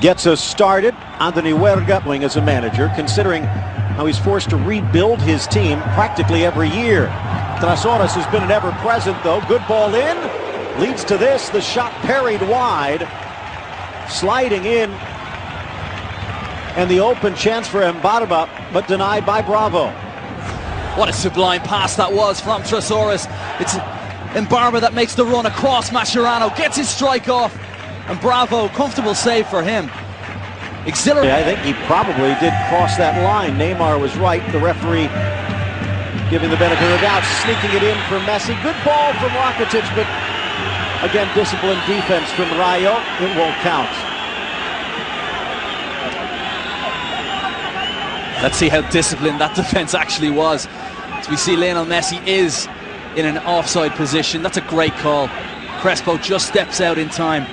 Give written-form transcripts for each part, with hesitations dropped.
Gets us started. Anthony Huerga playing as a manager, considering how he's forced to rebuild his team practically every year. Trasoras has been an ever-present, though. Good ball in. Leads to this. The shot parried wide. Sliding in. And the open chance for Mbarba, but denied by Bravo. What a sublime pass that was from Trasoras. It's Mbarba that makes the run across Mascherano, gets his strike off, and Bravo, comfortable save for him. Exhilarating. I think he probably did cross that line. Neymar was right. The referee giving the benefit of the doubt, sneaking it in for Messi. Good ball from Rakitic, but again, disciplined defense from Rayo. It won't count. Let's see how disciplined that defense actually was. As we see Lionel Messi is in an offside position. That's a great call. Crespo just steps out in time.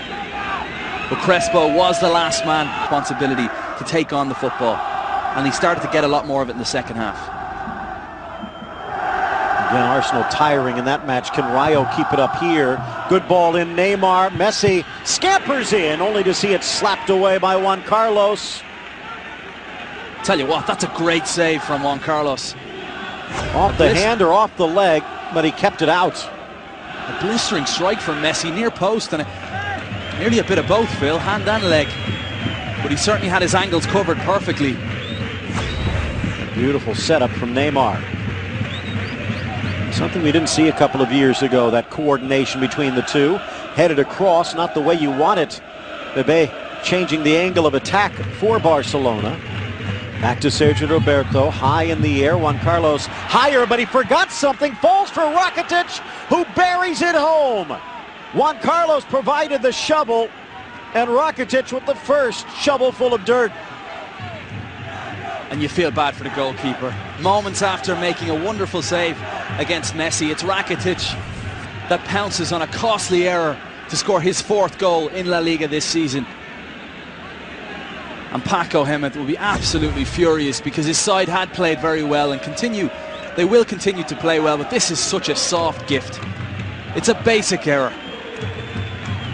But Crespo was the last man responsibility to take on the football. And he started to get a lot more of it in the second half. Again, Arsenal tiring in that match. Can Rayo keep it up here? Good ball in. Neymar. Messi scampers in, only to see it slapped away by Juan Carlos. Tell you what, that's a great save from Juan Carlos. Off the hand or off the leg, but he kept it out. A blistering strike from Messi, near post, and nearly a bit of both, Phil, hand and leg. But he certainly had his angles covered perfectly. Beautiful setup from Neymar. Something we didn't see a couple of years ago, that coordination between the two. Headed across, not the way you want it. Bebe changing the angle of attack for Barcelona. Back to Sergio Roberto, high in the air. Juan Carlos higher, but he forgot something. Falls for Rakitic, who buries it home. Juan Carlos provided the shovel, and Rakitic with the first shovel full of dirt. And you feel bad for the goalkeeper. Moments after making a wonderful save against Messi, it's Rakitic that pounces on a costly error to score his 4th goal in La Liga this season. And Paco Gémez will be absolutely furious because his side had played very well and they will continue to play well, but this is such a soft gift. It's a basic error.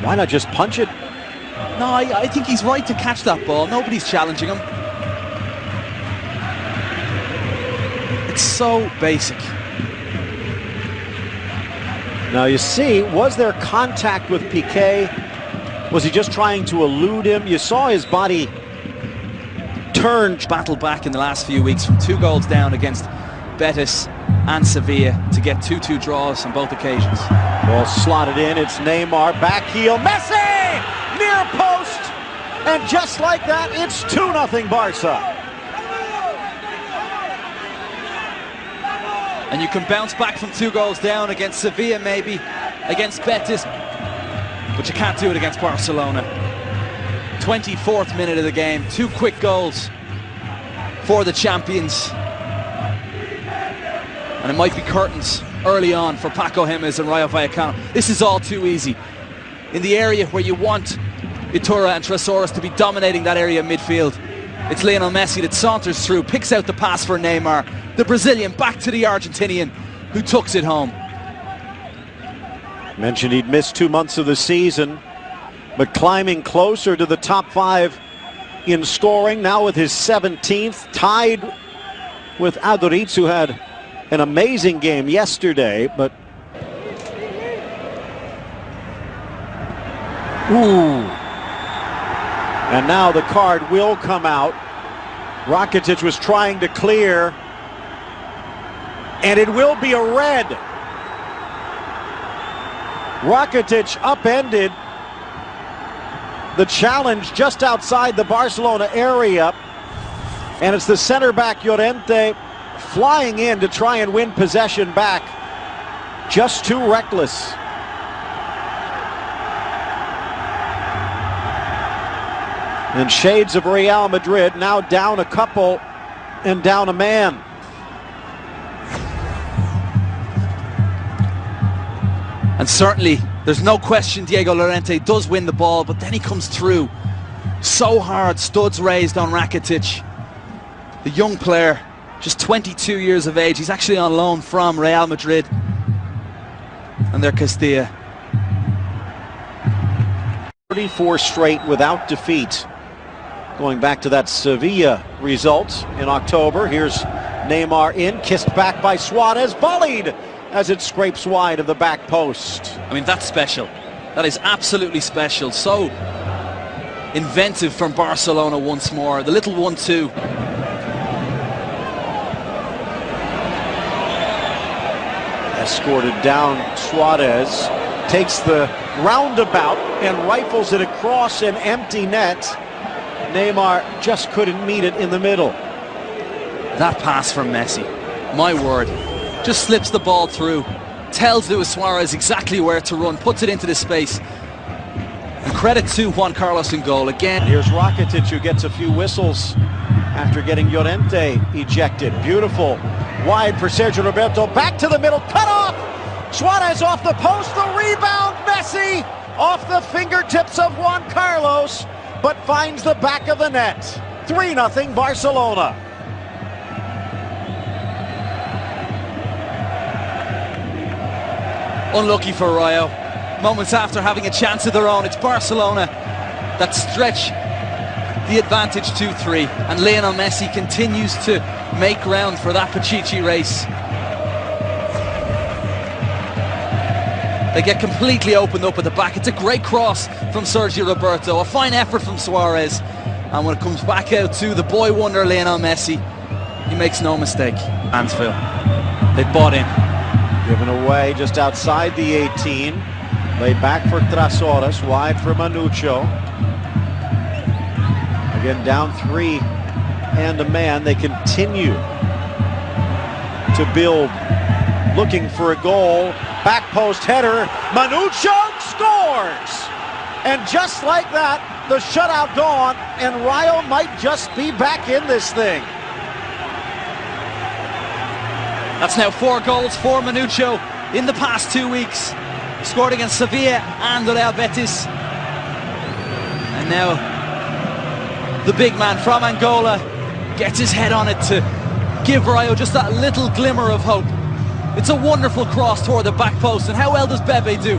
Why not just punch it? No, I think he's right to catch that ball. Nobody's challenging him. It's so basic. Now you see, was there contact with Piqué? Was he just trying to elude him? You saw his body turn. Battled back in the last few weeks from 2 goals down against Betis and Sevilla to get 2-2 draws on both occasions. Ball slotted in, it's Neymar, back heel, Messi! Near post! And just like that, it's 2-0 Barca. And you can bounce back from 2 goals down against Sevilla, maybe, against Betis, but you can't do it against Barcelona. 24th minute of the game, 2 quick goals for the champions. And it might be curtains early on for Paco Gémez and Rayo Vallecano. This is all too easy. In the area where you want Iturra and Trasoras to be dominating that area of midfield, it's Lionel Messi that saunters through, picks out the pass for Neymar. The Brazilian back to the Argentinian, who tucks it home. Mentioned he'd missed 2 months of the season, but climbing closer to the top 5 in scoring, now with his 17th, tied with Aduriz, who had an amazing game yesterday, but and now the card will come out. Rakitic was trying to clear, and it will be a red. Rakitic upended the challenge just outside the Barcelona area, and it's the center back Llorente flying in to try and win possession back. Just too reckless. And shades of Real Madrid, now down a couple and down a man. And certainly, there's no question Diego Llorente does win the ball, but then he comes through so hard, studs raised on Rakitic. The young player, just 22 years of age. He's actually on loan from Real Madrid and their Castilla. 34 straight without defeat. Going back to that Sevilla result in October, here's Neymar in, kissed back by Suarez, volleyed as it scrapes wide of the back post. I mean, that's special. That is absolutely special. So inventive from Barcelona once more. The little 1-2. Escorted down, Suarez takes the roundabout and rifles it across an empty net. Neymar just couldn't meet it in the middle. That pass from Messi, my word, just slips the ball through, tells Luis Suarez exactly where to run, puts it into the space. And credit to Juan Carlos in goal again. And here's Rakitic, who gets a few whistles after getting Llorente ejected. Beautiful. Wide for Sergio Roberto, back to the middle, cut off! Suarez off the post, the rebound, Messi off the fingertips of Juan Carlos, but finds the back of the net. 3-0 Barcelona. Unlucky for Rayo. Moments after having a chance of their own, it's Barcelona that stretch the advantage to 3, and Lionel Messi continues to make ground for that Pichichi race. They get completely opened up at the back. It's a great cross from Sergio Roberto, a fine effort from Suarez, and when it comes back out to the boy wonder Lionel Messi, he makes no mistake. Mansfield, they bought in. Given away just outside the 18. Laid back for Trasoras, wide for Manucho. Again, down 3 and a man. They continue to build, looking for a goal. Back post header, Manucho scores! And just like that, the shutout gone, and Rayo might just be back in this thing. That's now 4 goals for Manucho in the past 2 weeks. Scored against Sevilla and Real Betis. And now the big man from Angola gets his head on it to give Rayo just that little glimmer of hope. It's a wonderful cross toward the back post, and how well does Bebe do?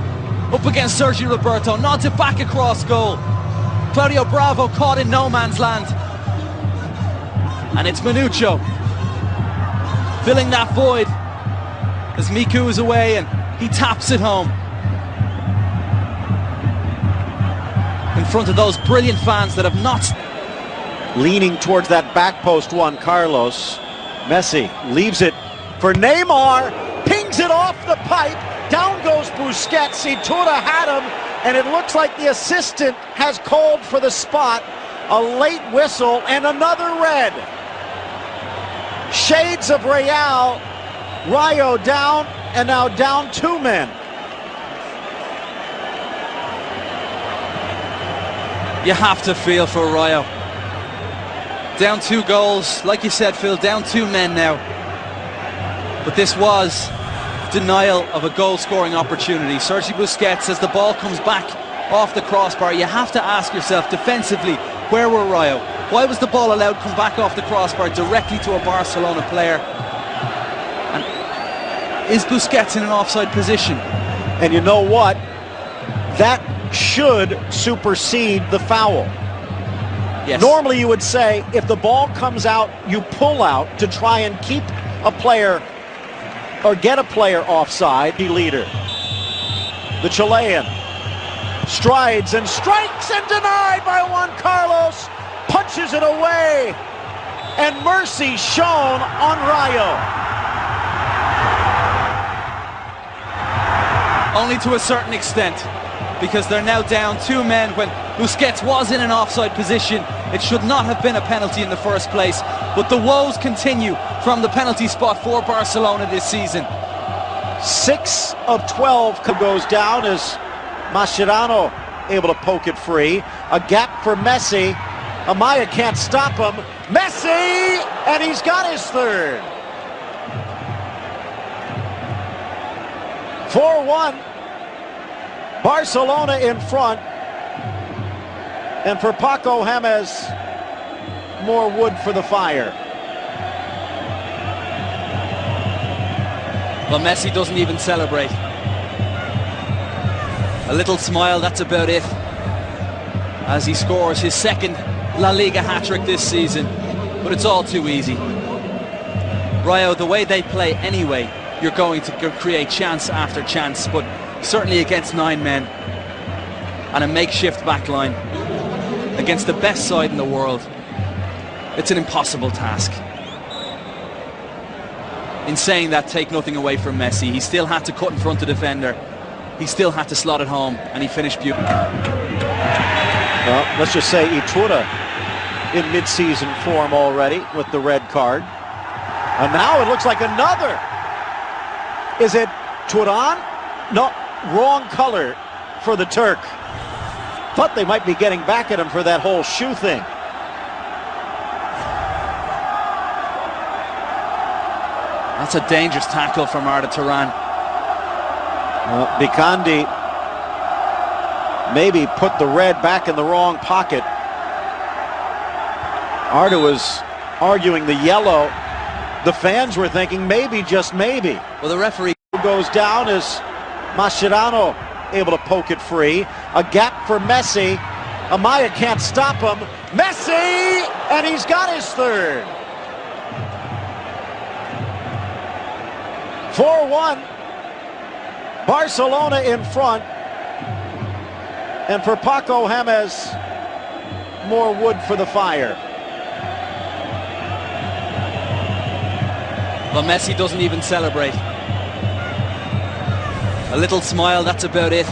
Up against Sergio Roberto, nods it back across goal. Claudio Bravo caught in no man's land. And it's Manucho filling that void as Miku is away, and he taps it home. In front of those brilliant fans that have not... Leaning towards that back post, Juan Carlos. Messi leaves it for Neymar, pings it off the pipe, down goes Busquets, Iturra had him, and it looks like the assistant has called for the spot. A late whistle and another red. Shades of Real. Rayo down, and now down 2 men. You have to feel for Rayo. Down 2 goals, like you said, Phil, down 2 men now. But this was denial of a goal-scoring opportunity. Sergio Busquets, as the ball comes back off the crossbar, you have to ask yourself defensively, where were Rayo? Why was the ball allowed to come back off the crossbar directly to a Barcelona player? And is Busquets in an offside position? And you know what? That should supersede the foul. Yes. Normally you would say if the ball comes out, you pull out to try and keep a player or get a player offside. The leader, the Chilean, strides and strikes and denied by Juan Carlos, punches it away, and mercy shown on Rayo. Only to a certain extent, because they're now down 2 men when Busquets was in an offside position. It should not have been a penalty in the first place, but the woes continue from the penalty spot for Barcelona this season. 6 of 12 goes down as Mascherano able to poke it free. A gap for Messi. Amaya can't stop him. Messi! And he's got his 3rd. 4-1. Barcelona in front. And for Paco James, more wood for the fire. Well, Messi doesn't even celebrate. A little smile, that's about it, as he scores his 2nd La Liga hat-trick this season, but it's all too easy. Rayo, the way they play anyway, you're going to create chance after chance, but certainly against 9 men and a makeshift back line against the best side in the world, it's an impossible task. In saying that, take nothing away from Messi. He still had to cut in front of the defender. He still had to slot it home, and he finished beautifully. Well, let's just say Iturra in mid-season form already with the red card. And now it looks like another. Is it Turan? No, wrong color for the Turk. Thought they might be getting back at him for that whole shoe thing. That's a dangerous tackle from Arda Turan. Bikandi maybe put the red back in the wrong pocket. Arda was arguing the yellow. The fans were thinking maybe, just maybe. Well, the referee goes down as Mascherano able to poke it free. A gap for Messi. Amaya can't stop him. Messi! And he's got his third. 4-1. Barcelona in front. And for Paco James, more wood for the fire. Well, Messi doesn't even celebrate. A little smile, that's about it,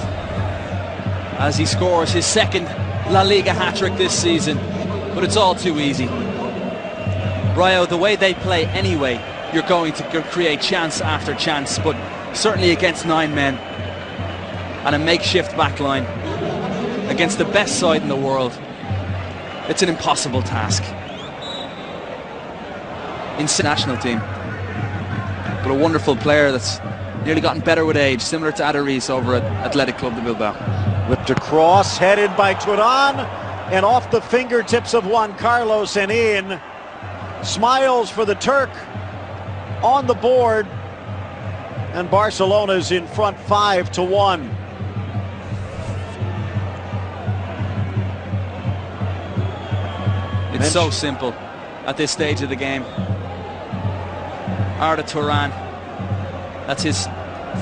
as he scores his second La Liga hat-trick this season. But it's all too easy. Rayo, the way they play anyway, you're going to create chance after chance, but certainly against 9 men and a makeshift back line against the best side in the world, it's an impossible task. In the national team, but a wonderful player that's nearly gotten better with age, similar to Adariz over at Athletic Club de Bilbao. Whipped across, headed by Turan, and off the fingertips of Juan Carlos and in. Smiles for the Turk on the board, and Barcelona's in front 5-1. It's so simple at this stage of the game. Arda Turan, that's his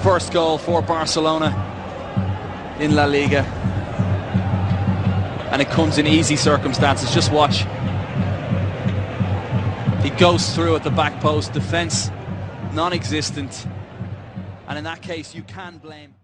first goal for Barcelona in La Liga, and it comes in easy circumstances. Just watch. He goes through at the back post, defense non-existent, and in that case you can blame.